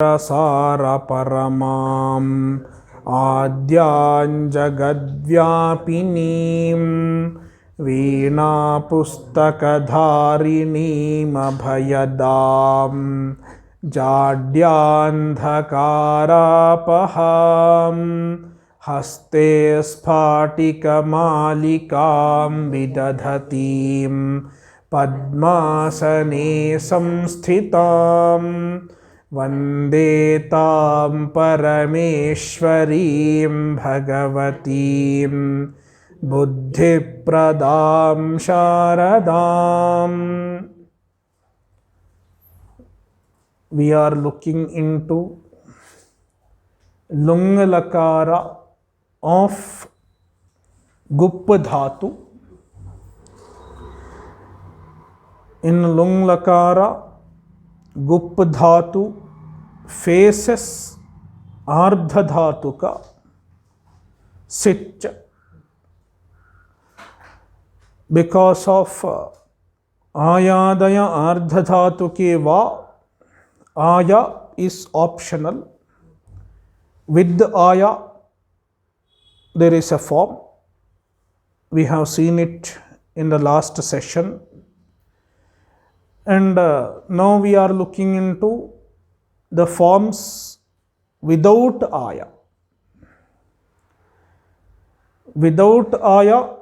सारपरमाम् आद्यां जगद्व्यापिनीं वीणापुस्तकधारिणीमभयदां जाड्यान्धकारापहां हस्ते स्फाटिकमालिकां विदधतीं पद्मासने संस्थितां वन्दे तां परमेश्वरीं भगवतीं बुद्धिप्रदां शारदाम्. We are looking into Loong लकारा of गुप धातु. In लुंग लकारा गुप धातु फेसेस आर्ध धातु का सिच. बिकॉज ऑफ आयादय आर्ध धातु के वा आया is optional. With aya there is a form. We have seen it in the last session. And now we are looking into the forms without aya. Without aya,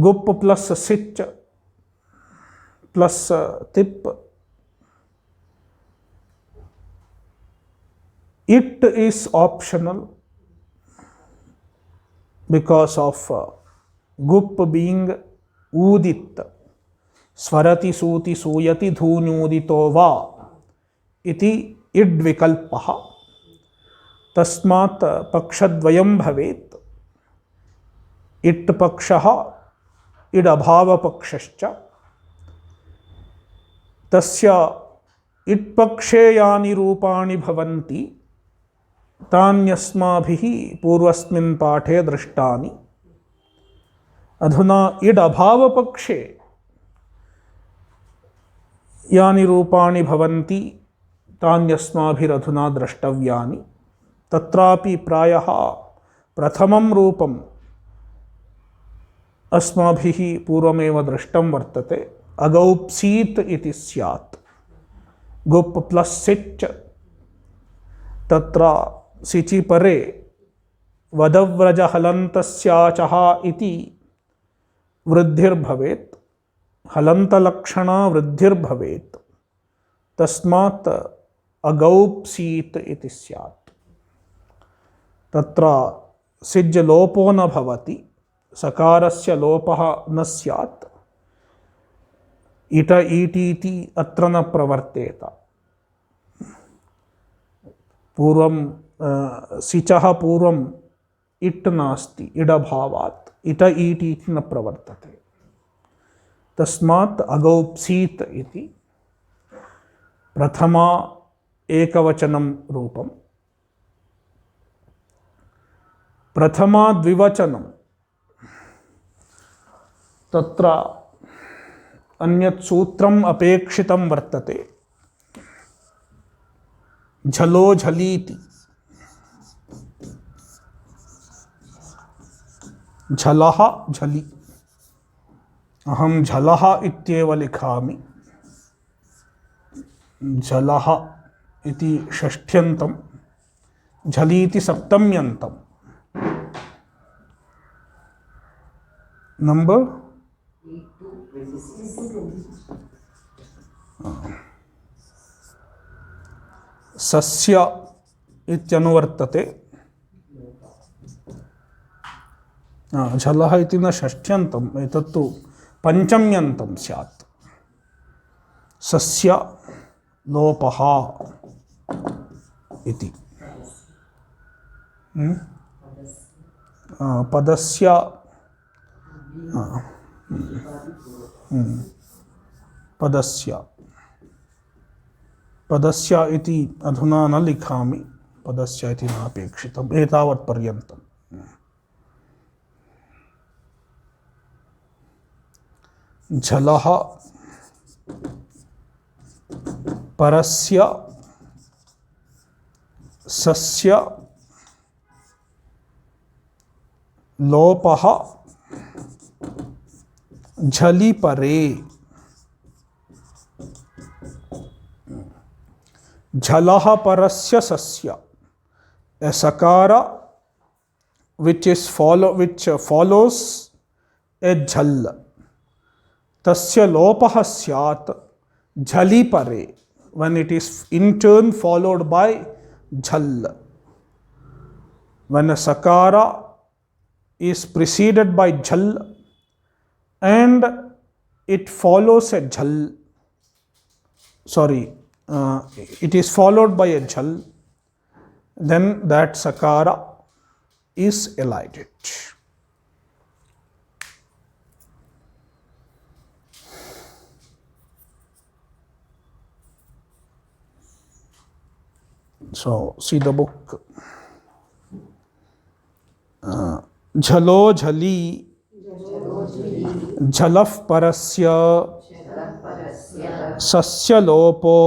gup plus sich plus tip. It is optional because of gup being udit. स्वरति सूति सूयति धून्यूदितो वा इति it विकल्पः. तस्मात् पक्षद्वयं भवेत्. It पक्षः it अभाव पक्षश्च. तस्य it पक्षे यानि रूपाणि भवन्ति तान्यस्माभिः पूर्वस्मिन् पाठे दृष्टानि. अधुना इड् अभाव पक्षे यानि रूपाणि भवन्ति तान्यस्माभिरधुना द्रष्टव्यानि. तत्रापि प्रायः प्रथमं रूपम् अस्माभिः पूर्वमेव दृष्टं वर्तते. अगौप्सीत् इति स्यात्. गुप् प्लस् सिच्. तत्र सिचि परे वदव्रज हलन्तस्याचः इति वृद्धिर्भवेत्. हलन्तलक्षणा वृद्धिर्भवेत्. तस्मात् अगौप्सीत् इति स्यात्. तत्र सिज् लोपो न भवति. सकारस्य लोपः न स्यात्. इट ईटीति अत्र न प्रवर्तेत. पूर्वं सिचः पूर्वम् इट् नास्ति. इडभावात् इट ईटीति न प्रवर्तते. तस्मात् अगौप्सीत् इति प्रथमा एकवचनं रूपम्. प्रथमा द्विवचनं तत्र अन्यत् सूत्रम् अपेक्षितं वर्तते. झलो झलीति. झलः झलि. अहं झलः इत्येव लिखामि. झलः इति षष्ठ्यन्तं, झलीति सप्तम्यन्तं. नंबर सस्य इत्यनुवर्तते. झलः इति न षष्ठ्यन्तम्, एतत्तु पंचम्यन्तं स्यात्. सस्य लोपः इति. पदस्य पदस्य पदस्य इति अधुना न लिखामि. पदस्य इति नापेक्षितम्. एतावत्पर्यन्तम्. झलः परस्य सस्य लोपः झलि परे झलः परस्य सस्य a sakara which follows a jhal tasya lopah syat jhali pare when it is in turn followed by jhal. When a sakara is preceded by jhal and it follows a jhal, it is followed by a jhal, then that sakara is elided. So see the book. Jhalo jhali झलः परस्य सस्य लोपो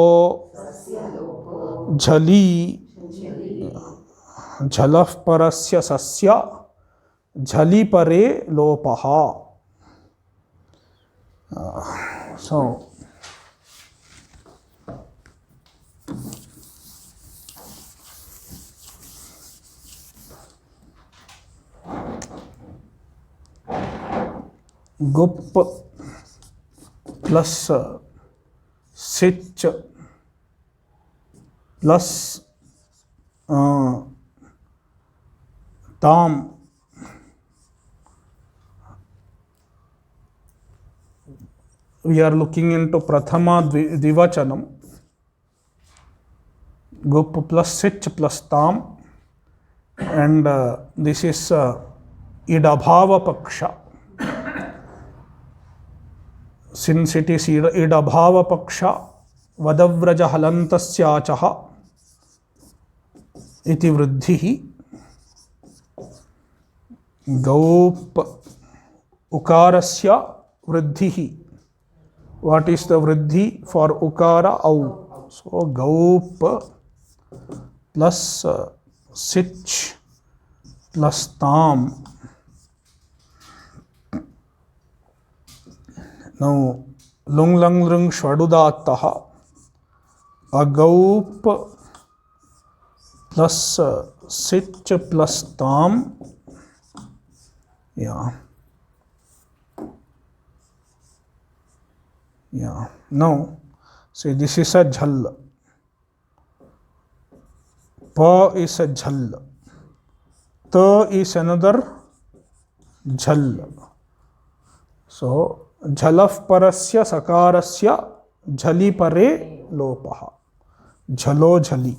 झली झलः परस्य सस्य झलि परे लोपः. So गुप plus सिच plus ताम we are looking into prathama dvivachanam. Gup plus sich plus tam, and this is idabhava paksha. Since it is idabhava paksha, vadavraja halantasyachaha iti vruddhihi. Gaup ukarasya vruddhihi. What is the vruddhi for ukara? Au. So gaup plus sich plus tam. Now lung lang lung shvadudattaha. Agaup plus sich plus tam. Yeah. Now see, this is a jhal. Pa is a jhal. Ta is another jhal. So झलः परस्य सकारस्य झलि परे लोपः. झलो झलि.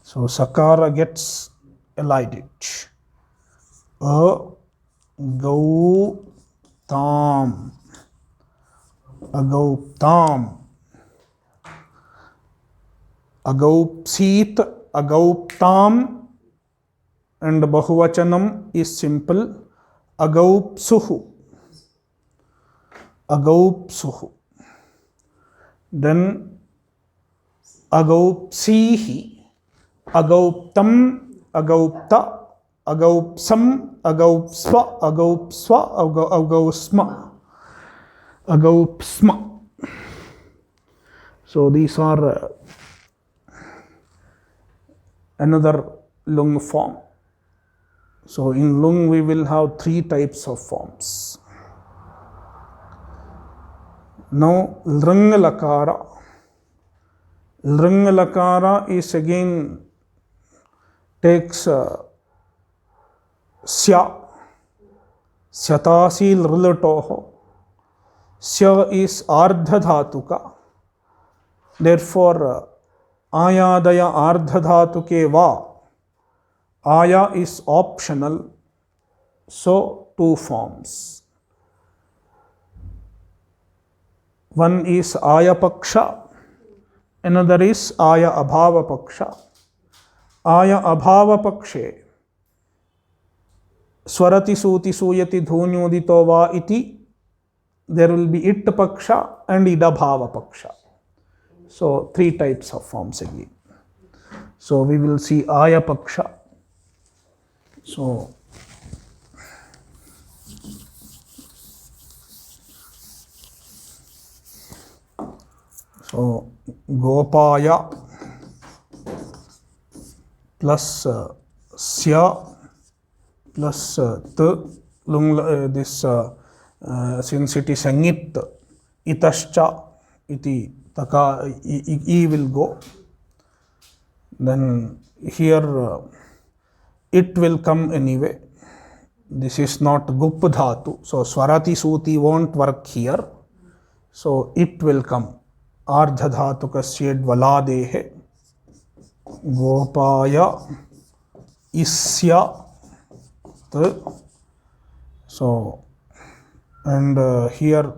So sakara gets elided. A gau tam. Agauptam. Agaupsit, agauptam, and bahuvachanam is simple. Agaupsuhu. Agaupsuhu. Then agaupsihi, agauptam, agaupta, agaupsam, agaupsva, agaupsva, agausma, agaupsma. So these are another lung form. So in lung we will have three types of forms. Now lrang lakara. Lrang lakara is again takes sya. Syatasi lrlatoho. Sya is ardha dhatuka. Therefore ayadaya ardha dhatuke va. Aya is optional. So two forms. One is aya paksha, another is aya abhava paksha. आय अभाव पक्षे स्वरति सूति सूयति धून्योदितो वा इति, there will be it paksha and idabhava paksha. So 3 types of forms again. So we will see aya paksha. So gopaya plus sya plus t, this since it is sangit, itascha iti taka, e will go. Then here it will come anyway. This is not gup dhatu, so swarati suti won't work here, so it will come. ardha dhatu kasyed valadehe gopaya isya t. So and here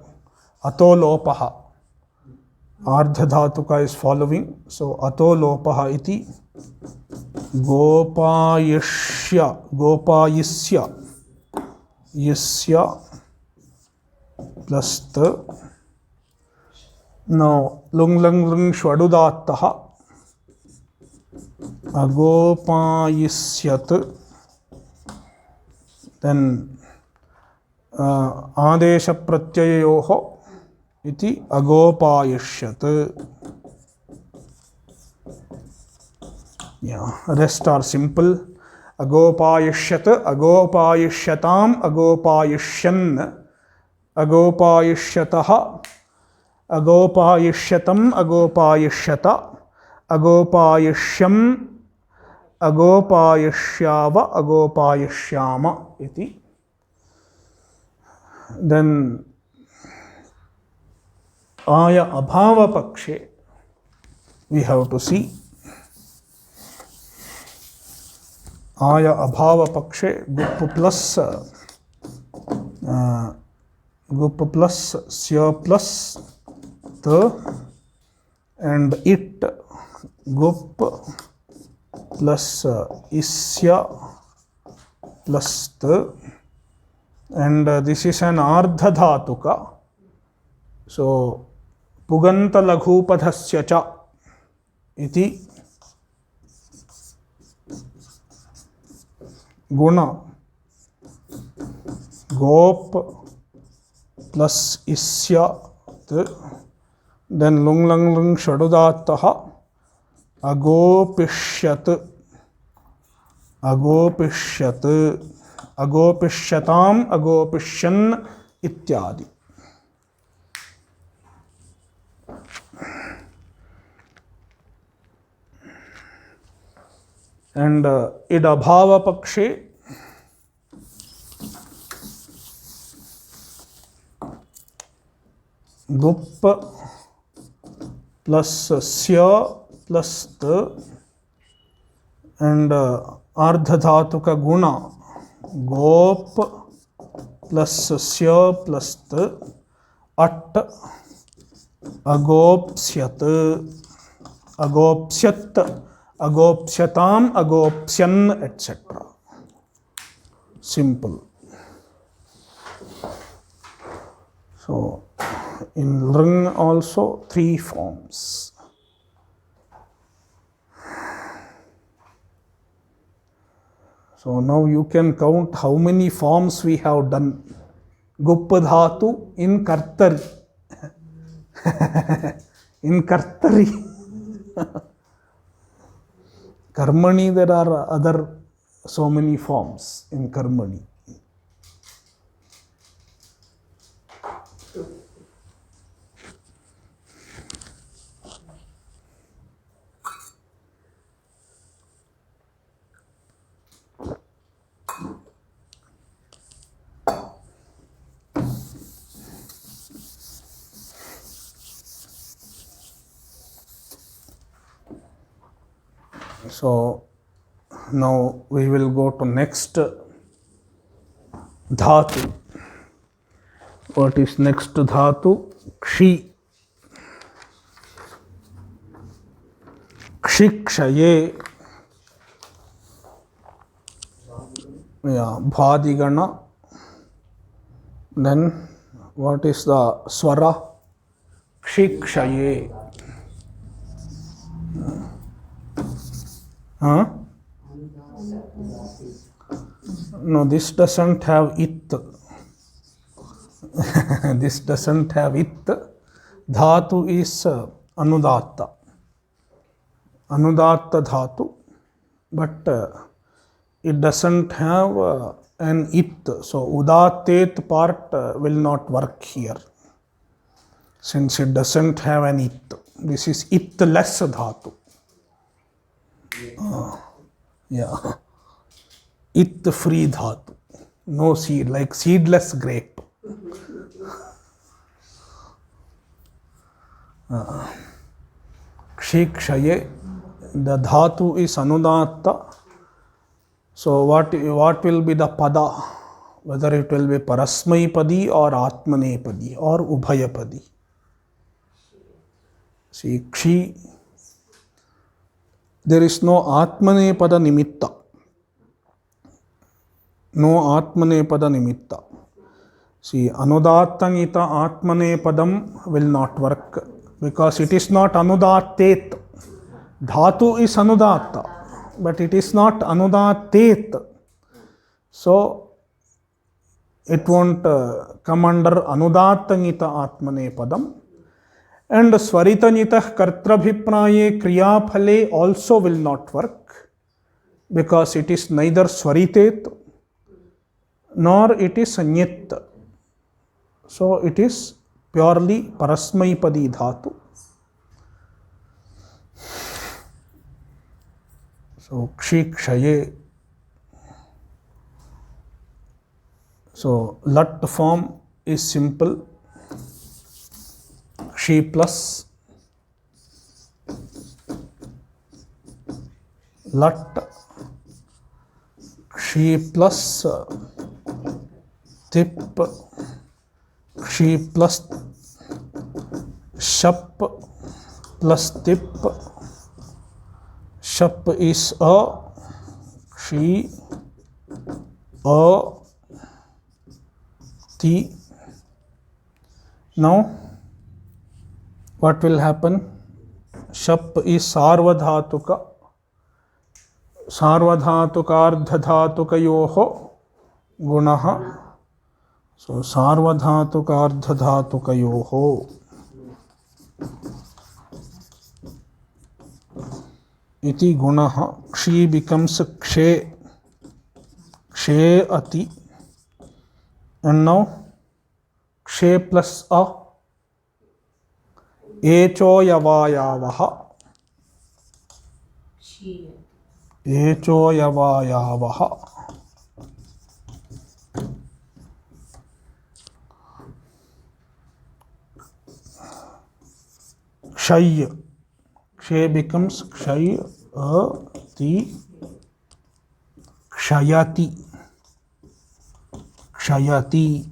atolopaha, ardha dhatuka is following, so atolopaha iti gopayishya, gopayisya, yisya plus t. Now lung lung lung shvadudattaha agopayisyat. Then adesha pratyayoho iti agopayishyat. Yeah, rest are simple. Agopayishyat, agopayishyatam, agopayishyan, agopayishyataha, agopayishyatam, agopayishyata, agopayishyam, agopayishyava, agopayishyama iti. Then aya abhava pakshe we have to see. Aya abhava pakshe gup plus sya plus t and it, gup plus isya plus t, and this is an ardha dhatuka, so puganta laghupadhasya cha iti guna gop plus isya t. Then lung lung lung shadudattaha agopishyat, agopishyat, agopishyatam, agopishyan ityadi. And idabhava pakshe gup plus sya plus t and ardha dhatuka guna gop plus sya plus t at agopsyat, agopsyat, agopsyatam, agopsyan, etc. Simple. So in Lring also 3 forms. So now you can count how many forms we have done. Gupa dhatu in kartari. In kartari. Karmani, there are other so many forms in karmani. So now we will go to next dhatu. What is next dhatu? Kshi. Kshikshaye. Yeah, Bhadigana. Then what is the swara? Kshikshaye. Huh? No, this doesn't have it. This doesn't have it. Dhatu is anudatta. Anudatta dhatu. But it doesn't have an it. So udattet part will not work here. Since it doesn't have an it. This is it-less dhatu. Yeah. It-free dhatu. No seed, like seedless grape. Kshikshaye. The dhatu is anudatta. So what will be the pada? Whether it will be parasmaipadi or atmanepadi or ubhayapadi. See, kshi. There is no atmanepada nimitta. No atmanepada nimitta. See, anudattangita atmanepadam will not work because it is not anudattet. Dhatu is anudatta, but it is not anudattet. So, it won't come under anudattangita atmanepadam. And swaritanyitah kartrabhipraye kriyaphale also will not work because it is neither swaritet nor it is nyit. So it is purely parasmaipadi dhatu. So kshikshaye. So lat form is simple. Kshi plus lat. Kshi plus tip. Kshi plus shap plus tip. Shap is a. Kshi a ti. Now what will happen? Shap is sarvadhatuka. Sarvadhatukardhadhatukayoho gunaha. So sarvadhatukardhadhatukayoho iti gunaha. Kshi becomes kshe. Kshe ati. And now kshe plus a. Echo yavayavaha. Echo yavayavaha. Kshay. Kshay becomes kshay ati. Kshayati. Kshayati.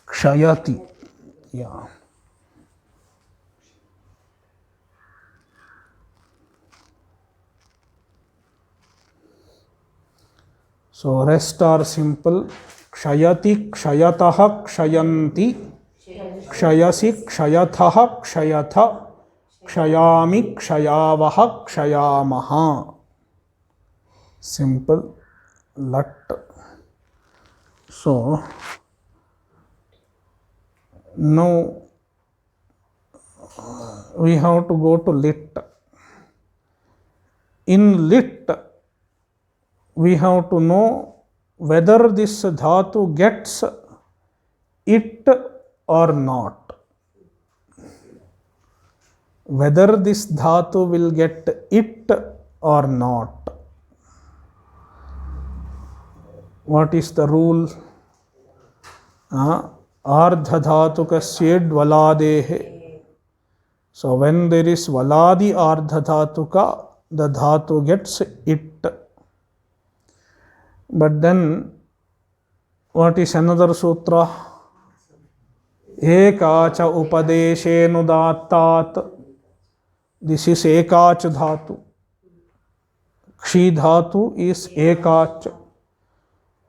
Kshayati. Yeah. So rest are simple. Kshayati, kshayataha, kshayanti, kshayasi, kshayathaha, kshayatha, kshayami, kshayavaha, kshayamaha. Simple. Lat. So now we have to go to lit. In lit, we have to know whether this dhatu gets it or not. Whether this dhatu will get it or not. What is the rule? Ardhadhatukasya valadehe. So when there is valadi ardhadhatuka, the dhatu gets it. But then, what is another sutra? Ekacha upadeshe nudattat. This is ekach dhatu. Kshi dhatu is ekach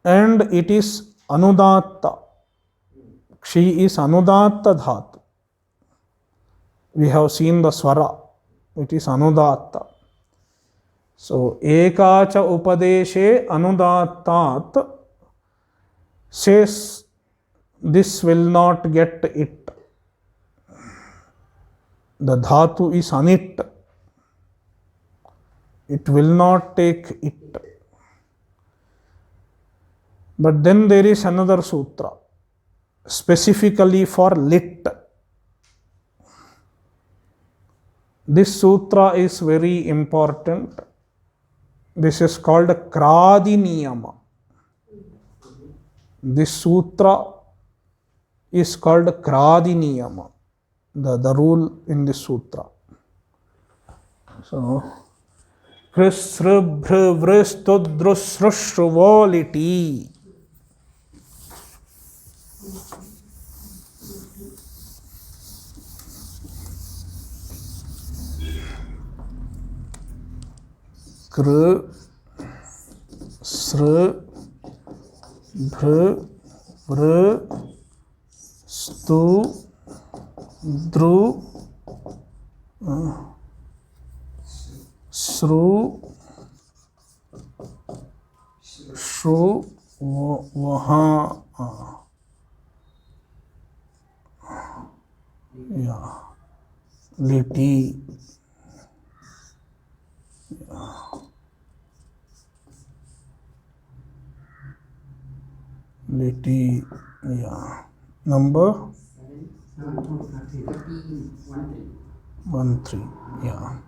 and it is anudatta. Kshi is anudatta dhatu. We have seen the swara. It is anudatta. So ekacha upadeshe anudattat says this will not get it. The dhatu is anit. It will not take it. But then there is another sutra specifically for lit. This sutra is very important. This is called Kradi Niyama. This sutra is called Kradi Niyama, the rule in this sutra. So, Krishrubhrvristudrusrushruvoliti. Kr, sr, bhr, vr, stu, dru, sru, shu, vaha, yeah, liti, yeah. Liti, yeah. Number 13, yeah.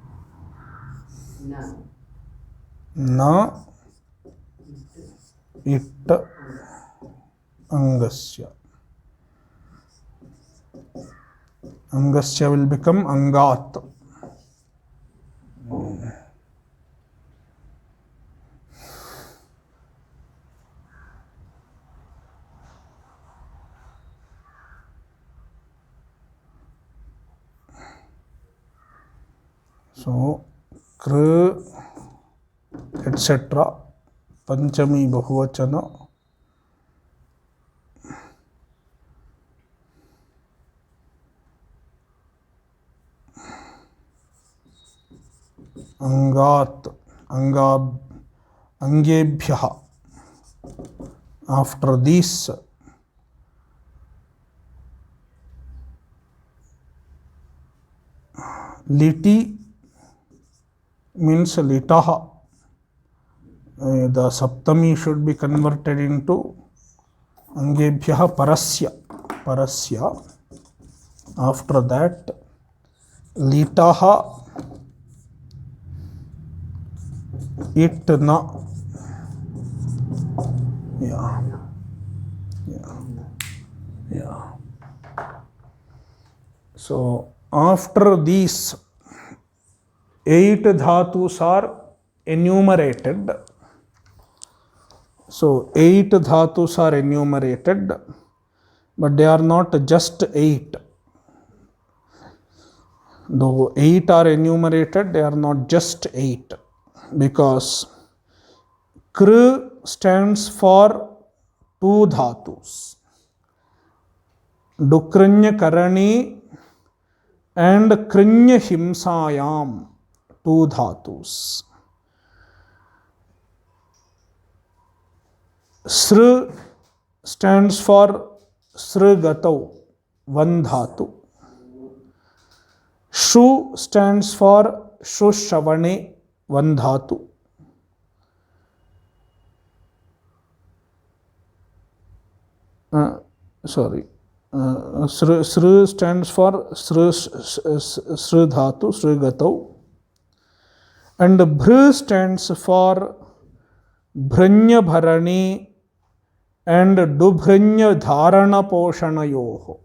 Na it angasya. Angasya will become angat. So, kr, etc. Panchami bahuvachana. Angat, angab, angebhyaha. After this, liti means litaha. The saptami should be converted into angebhyaha parasya. Parasya. After that, litaha itna. Yeah. Yeah. Yeah. So, after these 8 dhatus are enumerated. So, 8 dhatus are enumerated, but they are not just 8. Though 8 are enumerated, they are not just 8, because Kr stands for 2 dhatus. Dukranya Karani and Krinya Himsayam, 2 dhatus. Sr stands for Srigatau, 1 dhatu. Shu stands for Shushavane, 1 dhatu. Sri stands for Sri dhatu, Srigatau. And Bhr stands for Bhranya Bharani and Dubhranya Dharana Poshanayoho.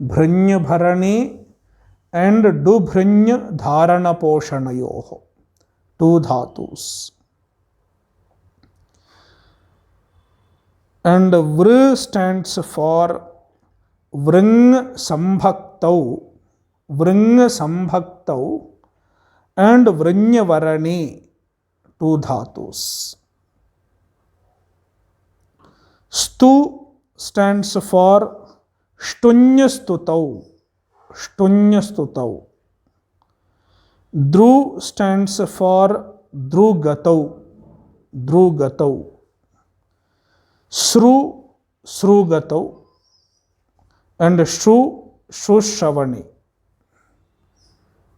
Bhranya Bharani and Dubhranya Dharana Poshanayoho. 2 dhatus. And Vr stands for Vring Sambhaktau. Vring Sambhaktau and Vrinyavarane, two dhatus. Stu stands for Shtunya Stutau. Shtunya Stutau. Dhru stands for Dhrugatau. Dhrugatau. Sru, Srugatau. And Shru, Shrushravane.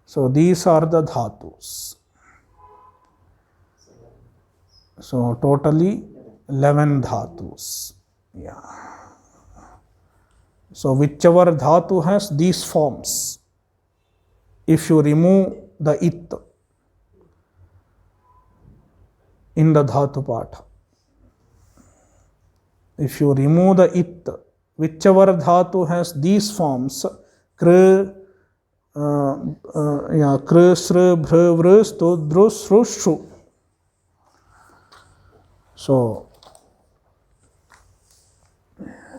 So these are the dhatus. So totally 11 dhatus. Yeah. So whichever dhatu has these forms, if you remove the it in the dhatu patha, if you remove the it, whichever dhatu has these forms, kr, kr, sr, bhr, vr, stu, dru, sru, shu. So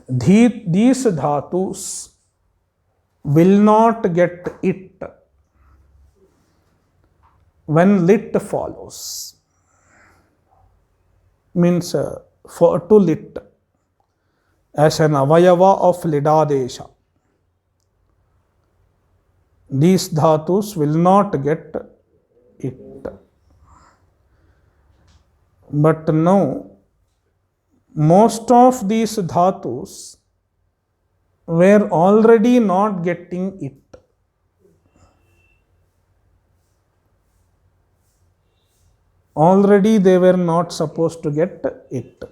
these dhatus will not get it when lit follows. Means for to lit as an avayava of lidadesha. These dhatus will not get it. But now, most of these dhatus were already not getting it. Already they were not supposed to get it.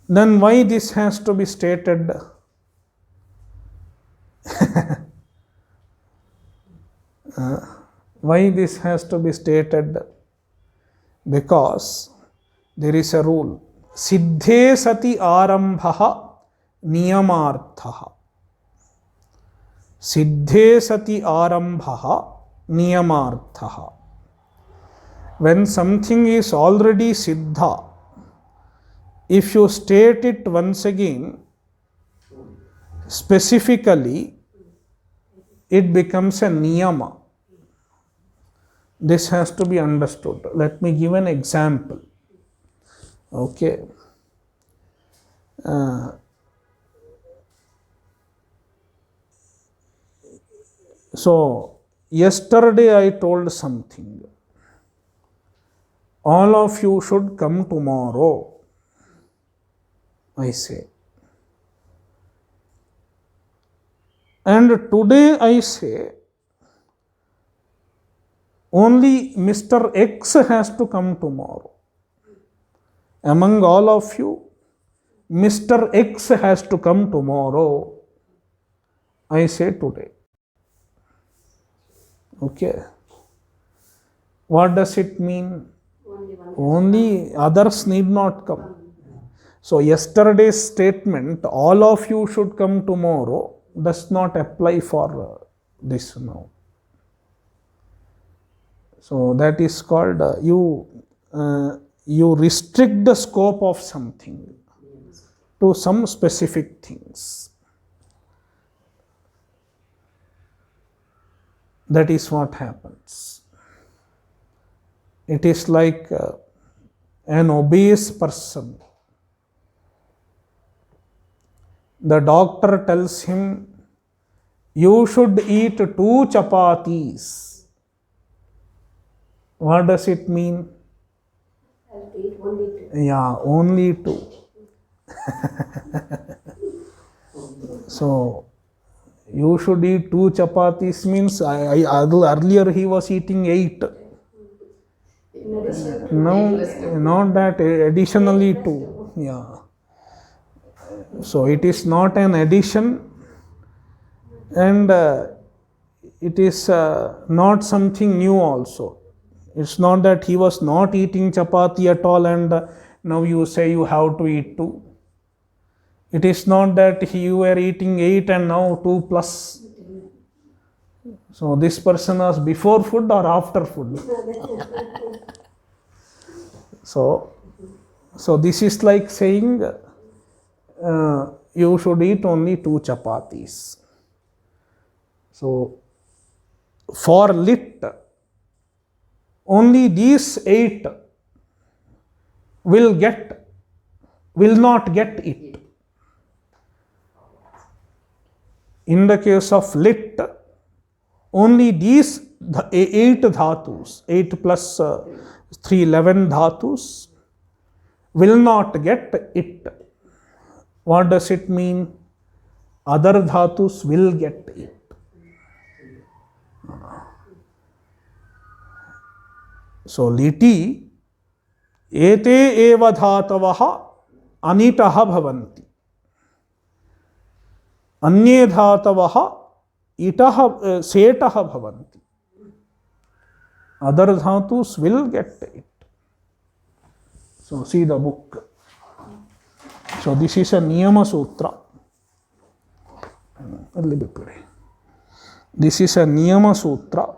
Then why this has to be stated? Why this has to be stated? Because there is a rule. Siddhe sati arambhaha niyamarthaha. Siddhe sati arambhaha niyamarthaha. When something is already siddha, if you state it once again, specifically, it becomes a niyama. This has to be understood. Let me give an example. Okay. So, yesterday I told something. All of you should come tomorrow, I say. And today I say, only Mr. X has to come tomorrow. Among all of you, Mr. X has to come tomorrow. I say today. Okay. What does it mean? Only others need not come. So yesterday's statement, all of you should come tomorrow, does not apply for this now. So that is called you restrict the scope of something to some specific things. That is what happens. It is like an obese person. The doctor tells him, you should eat 2 chapatis. What does it mean? I'll eat only 2. Yeah, only 2. So, you should eat 2 chapatis means earlier he was eating 8. In addition, No, not that, additionally 2. Yeah. So, it is not an addition, and it is not something new also. It's not that he was not eating chapati at all and now you say you have to eat 2. It is not that you were eating 8 and now 2 plus. So this person was before food or after food? So this is like saying you should eat only 2 chapatis. So for lit, only these 8 will not get it. In the case of lit, only these 8 dhatus, 8 plus 3, 11 dhatus will not get it. What does it mean? Other dhatus will get it. So liti ete eva dhatavaha anitaha bhavanti. Anye dhatavaha itaha setaha bhavanti. Other dhatus will get it. So see the book. So this is a Niyama Sutra. This is a Niyama Sutra.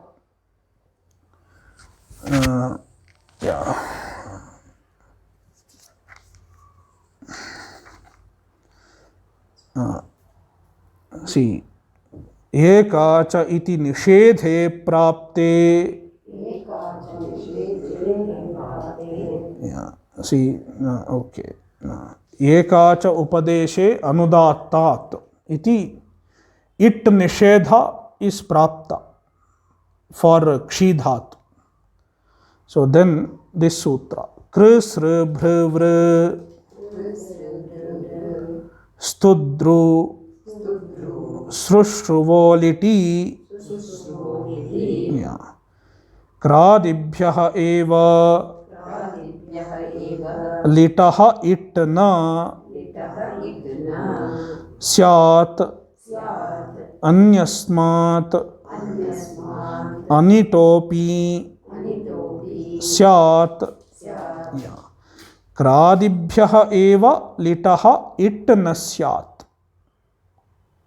See, ekacha iti nishedhe prapte. Yeah. See, okay. Ekacha upadeshe anudattat iti. It nishedha is prapta for kshidhat. So then this sutra, krisr bhrvr studru srushruvoliti, yeah, kradibhyah eva litah itna syat anyasmat anitopi syat, yeah, kradibhyah eva litah itna syat.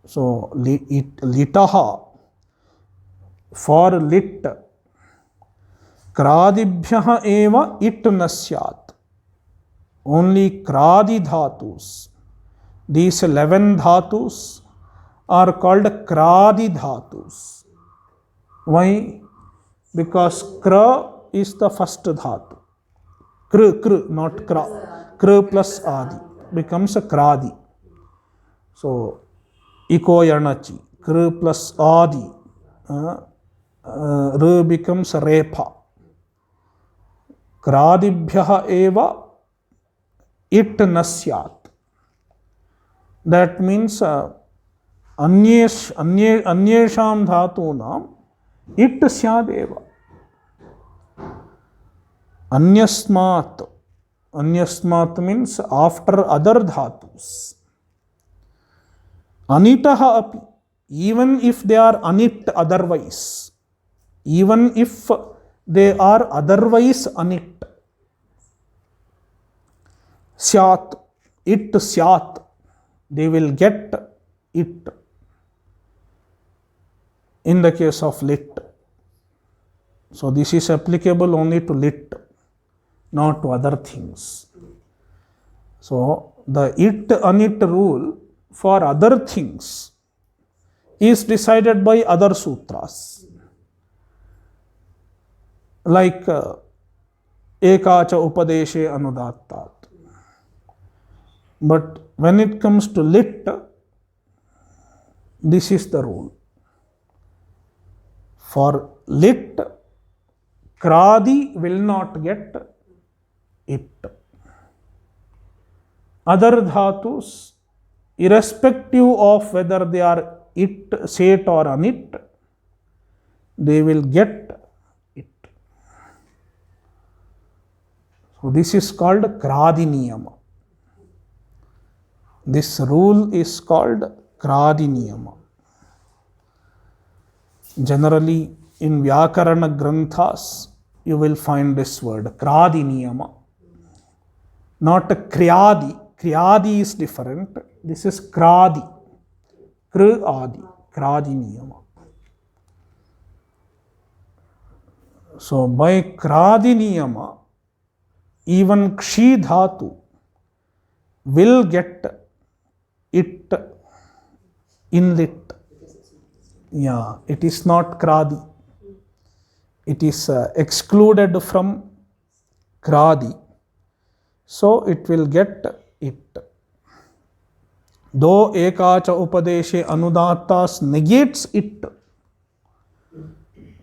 So litaha for lit, kradibhyah eva itna syat. Only kradi dhatus, these 11 dhatus are called kradi dhatus. Why? Because kra is the first dhatu. Kr, not kra. Kr plus adi becomes a kradi. So iko yanachi, kr plus adi, r becomes repa. Kradibhyah eva it nasyat. That means anyesham dhatunam it syadeva. Anyasmat. Anyasmat means after other dhatus. Anitaha api. Even if they are anit otherwise. Even if they are otherwise anit. Syat. It syat. They will get it. In the case of lit. So this is applicable only to lit, not to other things. So the it anit rule for other things is decided by other sutras. Like ekacha upadeshe anudattat. But when it comes to lit, this is the rule. For lit, kradi will not get it. Other dhatus, irrespective of whether they are it, set or anit, they will get it. So this is called kradi niyama. This rule is called kradi niyama. Generally in Vyakarana Granthas, you will find this word kradi niyama. Not kriyadi. Kriyadi is different. This is kradi. Kr adi. Kradi niyama. So by kradi niyama, even kshi dhatu will get it in lit. Yeah, it is not kradi. it is excluded from kradi, so it will get it. Though ekacha upadeshe anudatas negates it,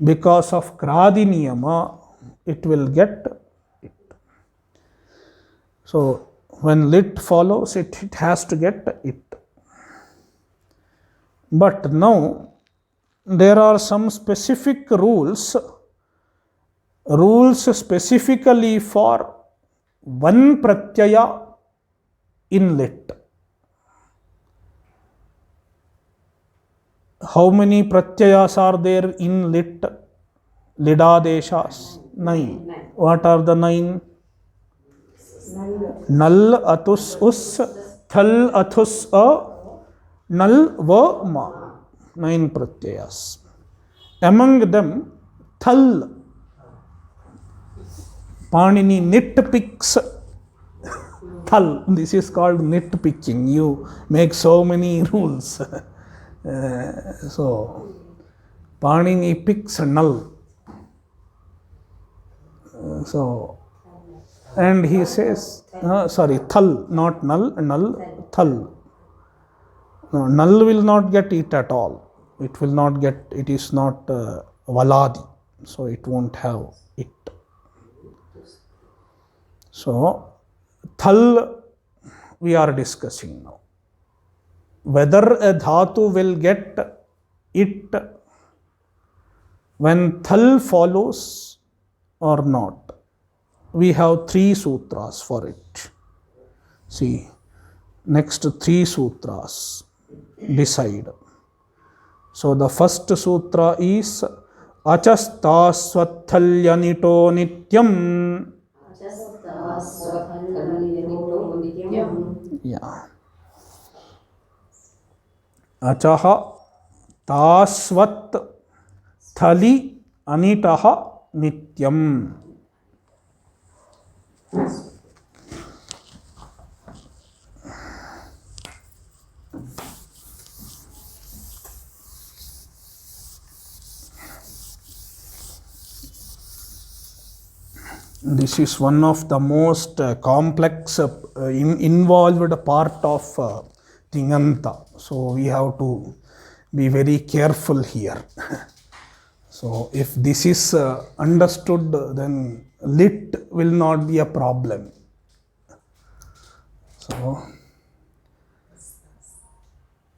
because of kradi niyama, it will get it. So when lit follows it, it has to get it. But now there are some specific rules specifically for one pratyaya in lit. How many pratyayas are there in lit? Lidadeshas? 9. What are the 9? Nal, atus, us, thal, athus, a, nal, va, ma. 9 pratyayas. Among them, thal, Panini nitpicks thal. This is called nitpicking. You make so many rules. So, Panini picks null. And he says, thal, not null, thal. No, null will not get it at all. It will not get, it is not valadi. So, it won't have it. So, thal we are discussing now. Whether a dhatu will get it when thal follows or not. We have 3 sutras for it. See, next 3 sutras decide. So the first sutra is achastasvathalyanito nityam. Yeah. Achaha tasvat thali anitaha nityam. This is one of the most complex involved part of Tinganta. So we have to be very careful here. So if this is understood, then lit will not be a problem. So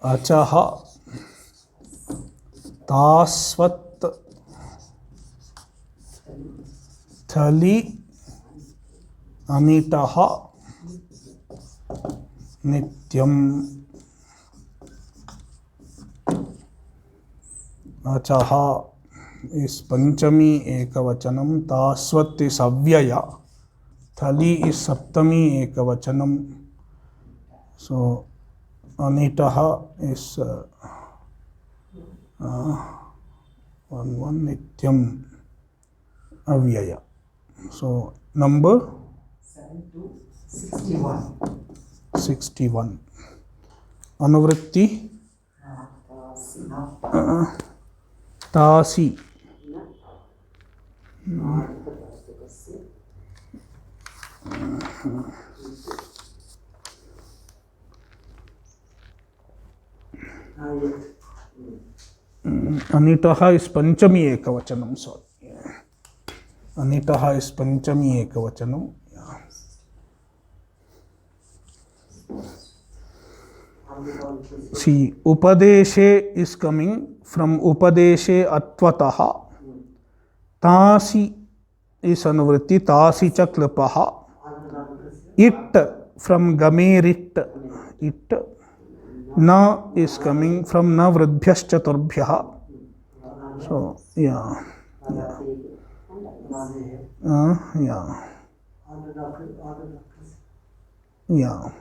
achaha tasvat thali anitaha nityam. Achaha is panchami ekavachanam, tasvat is avyaya, thali is saptami ekavachanam. So anitaha is one nityam avyaya. So number 61. Anuvritti tasi. Anitaha is panchami ekavachanam. Sorry. Anitaha is panchami ekavachanam. See, upadeshe is coming from upadeshe atvataha. Tasi is anuvritti, tasi cha klipaha. It from gamerit, it. Na is coming from na vridbhyas chaturbhyaha. So, yeah. Yeah.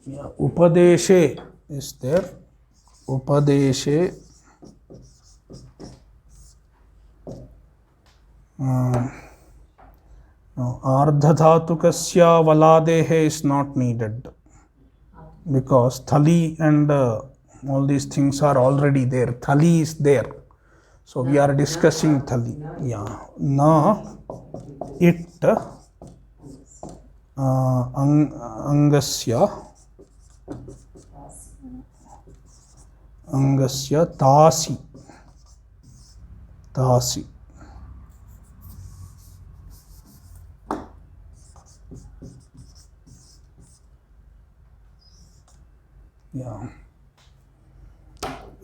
Yeah, upadeshe is there. Upadeshe. No, ardhadhatukasya valadehe is not needed because thali and all these things are already there. Thali is there. So we are discussing thali. Yeah. Na it angasya tasi. Tasi. Yeah.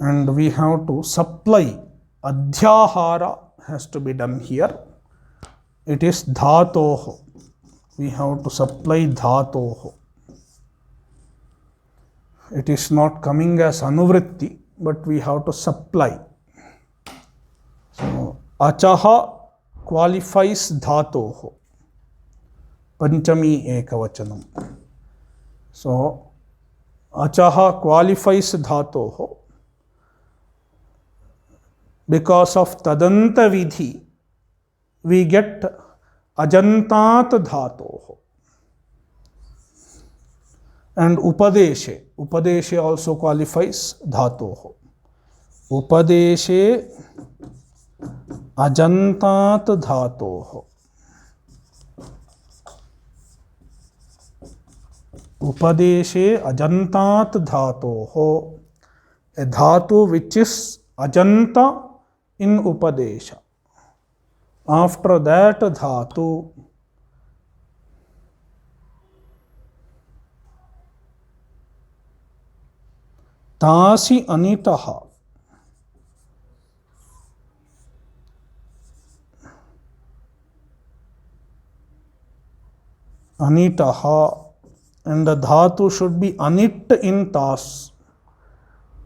And we have to supply. Adhyahara has to be done here. It is dhatoho. We have to supply dhatoho. It is not coming as anuvritti, but we have to supply. So, achaha qualifies dhatoho. Panchami ekavachanam. So, achaha qualifies dhatoho. Because of tadanta vidhi, we get ajantat dhatoho. And upadeshe also qualifies dhatoho. Upadeshe ajantat dhatoho. Upadeshe ajantat dhatoho. A dhatu which is ajanta in upadesha. After that dhatu, tasi anitaha. Anitaha, and the dhatu should be anit in tas.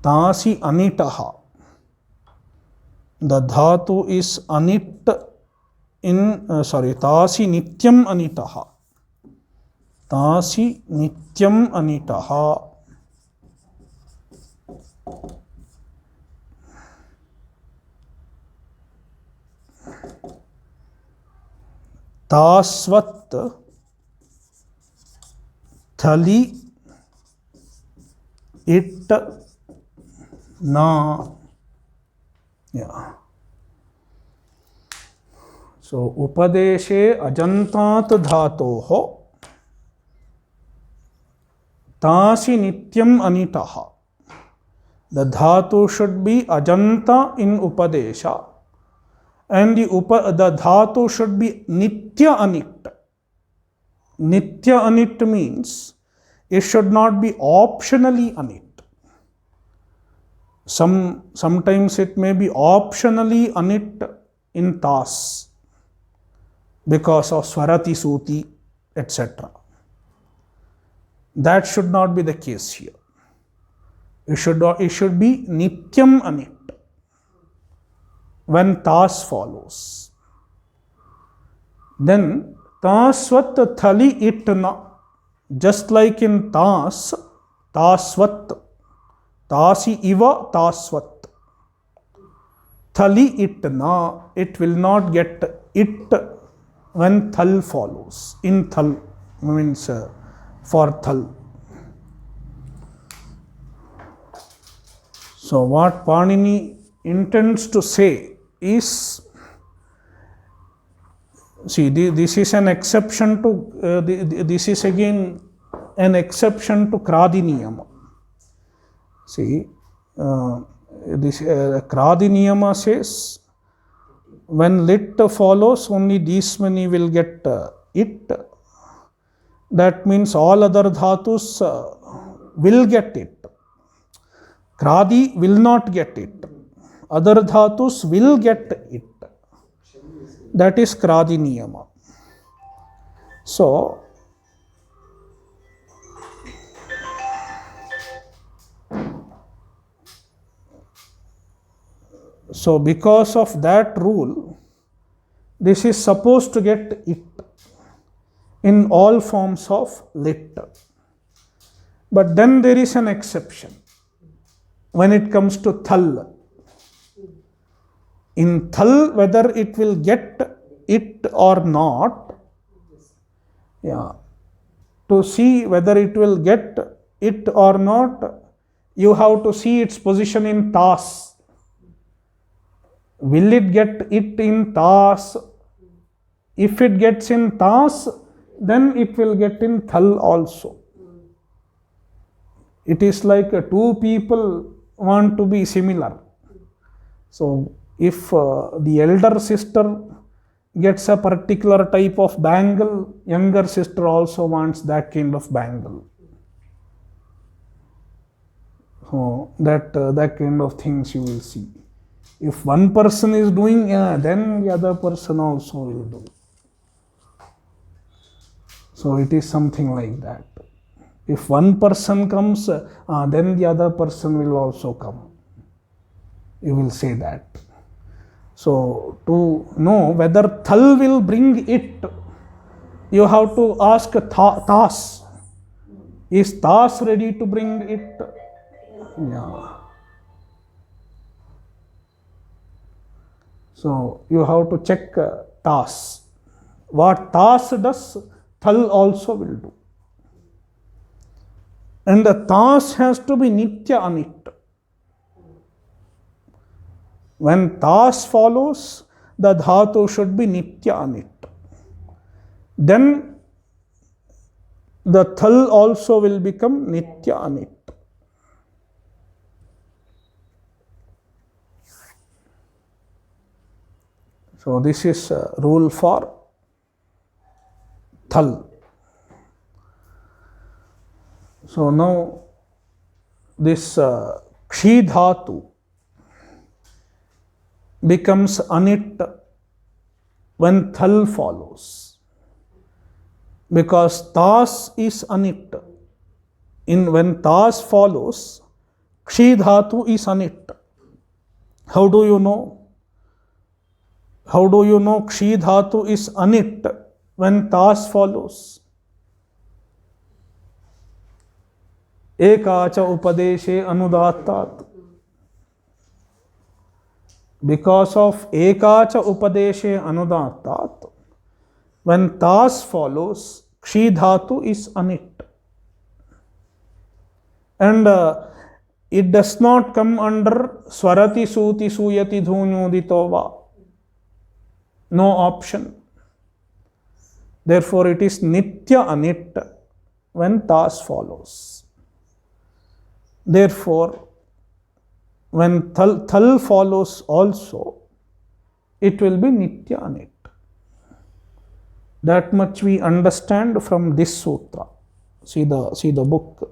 Tasi anitaha. The dhatu is anit in, tasi nityam anitaha. Tasi nityam anitaha. Tasvat thali it na. Yeah. So, upadeshe ajantat dhatoho tasi nityam anitaha. The dhatu should be ajanta in upadesha, and the dhatu should be nitya anit. Nitya anit means it should not be optionally anit. Sometimes it may be optionally anit in tas because of swarati suti, etc. That should not be the case here. It should be nityam anit when tas follows. Then tasvat thali itna, just like in tas, tasvat, tasi iva tasvat. Thali itna, it will not get it when thal follows. In thal means for thal. So what Panini intends to say is, see, this is an exception to, this is again an exception to Kradi Niyama. See, this Kradi Niyama says, when lit follows, only these many will get it. That means all other dhatus will get it. Kradi will not get it. Other dhatus will get it. That is Kradi Niyama. So, because of that rule, this is supposed to get it in all forms of lit. But then there is an exception when it comes to thal. In thal, whether it will get it or not, yeah, to see whether it will get it or not, you have to see its position in tas. Will it get it in tas? If it gets in tas, then it will get in thal also. It is like two people want to be similar. So, if the elder sister gets a particular type of bangle, younger sister also wants that kind of bangle. So, that kind of things you will see. If one person is doing, then the other person also will do. So, it is something like that. If one person comes, then the other person will also come. You will say that. So, to know whether thal will bring it, you have to ask tas. Is tas ready to bring it? Yeah. So, you have to check tas. What tas does, thal also will do. And the tas has to be nitya anit. When tas follows, the dhatu should be nitya anit. Then the thal also will become nitya anit. So this is a rule for thal. So now this kshi dhatu becomes anit when thal follows, because tas is anit. When tas follows, kshi dhatu is anit. How do you know? How do you know kshi dhatu is anit when tas follows? Ekacha upadeshe anudattat. Because of ekacha upadeshe anudattat, when tas follows, kshi dhatu is anit. And it does not come under swarati suti suyati dhunyodito va. No option. Therefore, it is nitya anit when tas follows. Therefore, when thal follows also, it will be nitya anit. That much we understand from this sutra. See the book.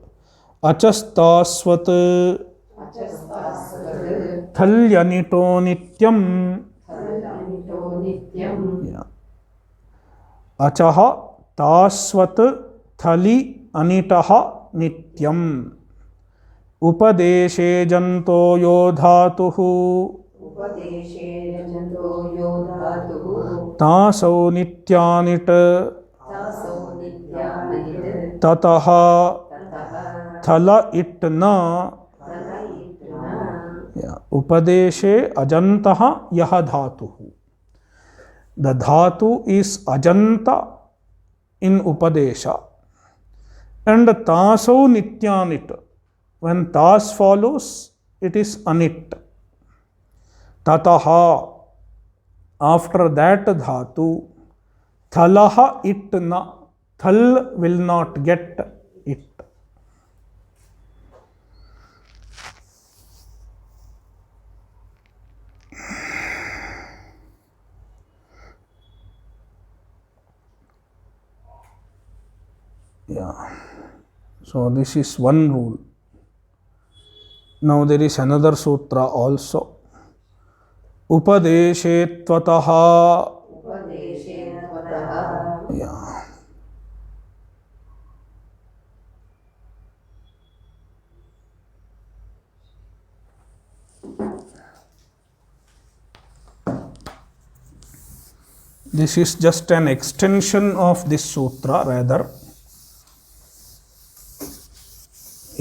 Achastasvat thalyanito nityam. Yeah. Achaha tasvat thali anitaha nityam. Upadeshe janto yodhatuhu. Tasau nityanit. Tataha thala itna. Yeah. Upadeshe ajantaha yaha dhatuhu. The dhatu is ajanta in upadesha. And tasau nityanit. When tas follows, it is anit. Tataha. After that dhatu, thalaha itna. Thal will not get it. Yeah. So this is one rule. Now there is another sutra also. Upadeshe tvataha. Yeah. This is just an extension of this sutra rather.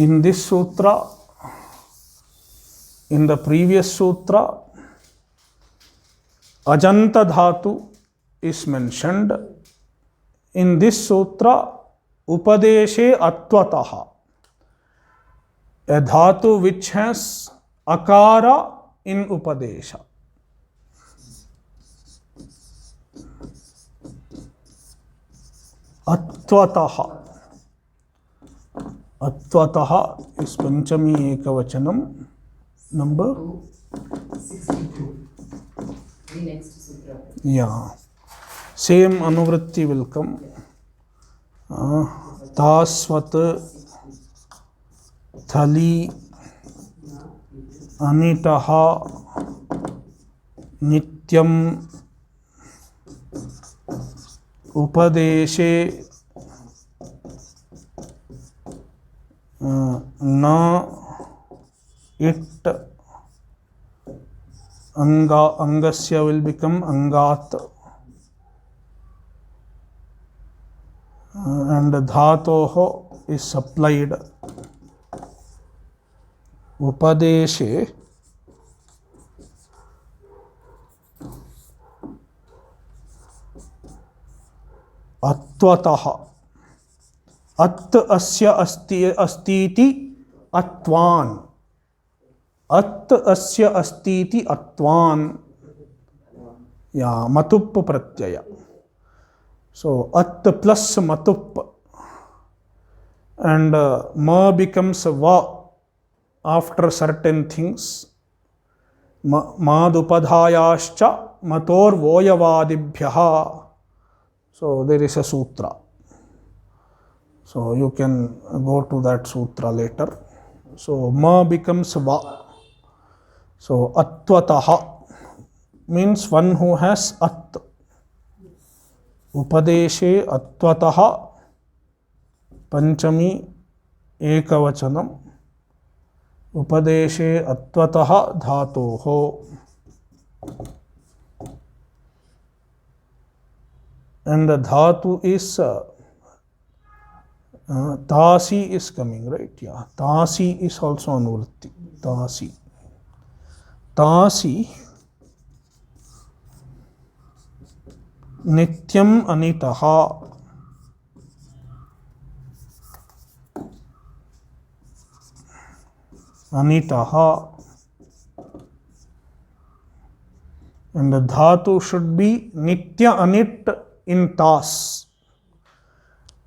In this sutra, in the previous sutra, Ajanta Dhatu is mentioned. In this sutra, Upadeshe Atvataha, a dhatu which has akara in Upadesha. Atvataha. Atvataha is Panchami Ekavachanam. Number? 62. The next sutra. Yeah. Same Anuvritti will come. Tasvat Thali Anitaha Nityam Upadeshe Na It Angasya will become Angat. And dhatoho is supplied. Upadeshe Atvataha. At asya astiti atvan. At asya astiti atvan. Yeah, matup pratyaya. So, at plus matup, and ma becomes va after certain things. Madupadhayascha mator voyavadibhyaha. So, there is a sutra. So, you can go to that sutra later. So, ma becomes va. So, atvataha means one who has at. Upadeshe Atvataha Panchami Ekavachanam. Upadeshe Atvataha Dhatoho. And the dhatu is Tasi is coming, right? Yeah. Tasi is also Anuvritti. Tasi. Tasi Nityam Anitaha. Anitaha. And the dhatu should be Nitya Anit in Tas.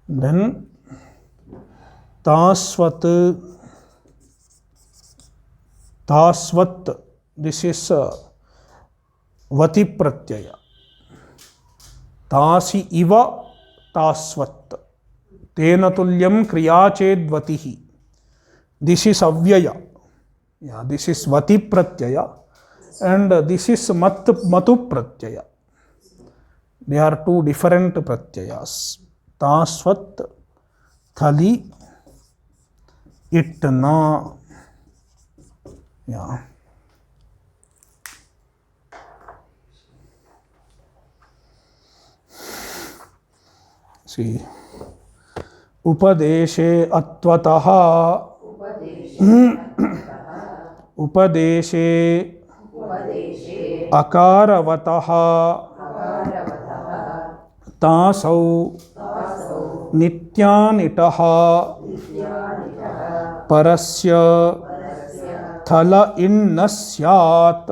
Then Tasvat. Tasvat. This is Vati Pratyaya. Tasi iva tasvat. Tena tulyam kriyachedvatihi. This is avyaya. Yeah, this is vati pratyaya. And this is matu pratyaya. They are two different pratyayas. Tasvat thali itna. Yeah. See, Upadeshe Atvataha. Upadeshe Akaravataha. Tasau Nityanitaha. Parasya Thala innasyat.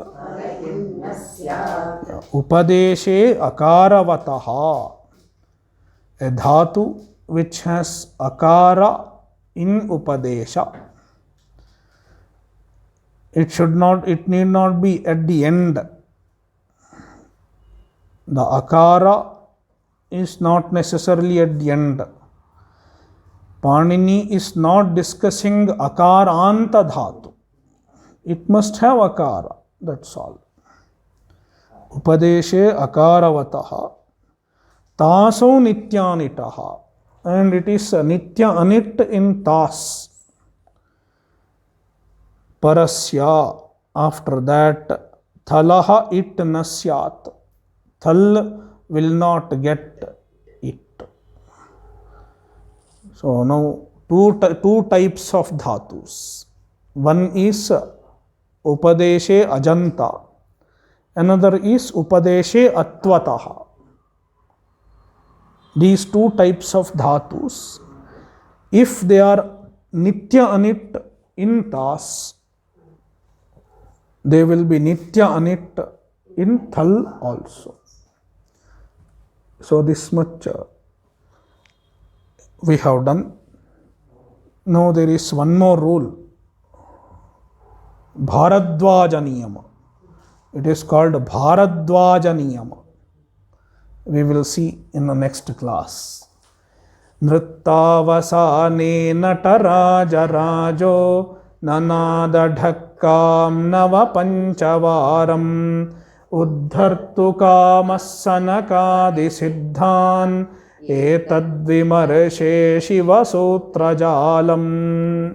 Upadeshe Akaravataha. A dhatu which has akara in Upadesha. It need not be at the end. The akara is not necessarily at the end. Panini is not discussing akaranta dhatu. It must have akara, that's all. Upadeshe akaravataha. Taso nityanitaha. And it is nitya anit in tas. Parasya. After that, thalaha it nasyat. Thal will not get it. So now two types of dhatus. One is upadeshe ajanta, another is upadeshe atvataha. These two types of dhatus, if they are nitya anit in tas, they will be nitya anit in thal also. So this much we have done. Now there is one more rule, Bharadwaja Niyama. It is called Bharadwaja Niyama. We will see in the next class. Nrittavasane nataraja rajo nanada dhakkam nava panchavaram uddhartu kamasanakadi siddhan etad vimarshe shiva sutra jalam.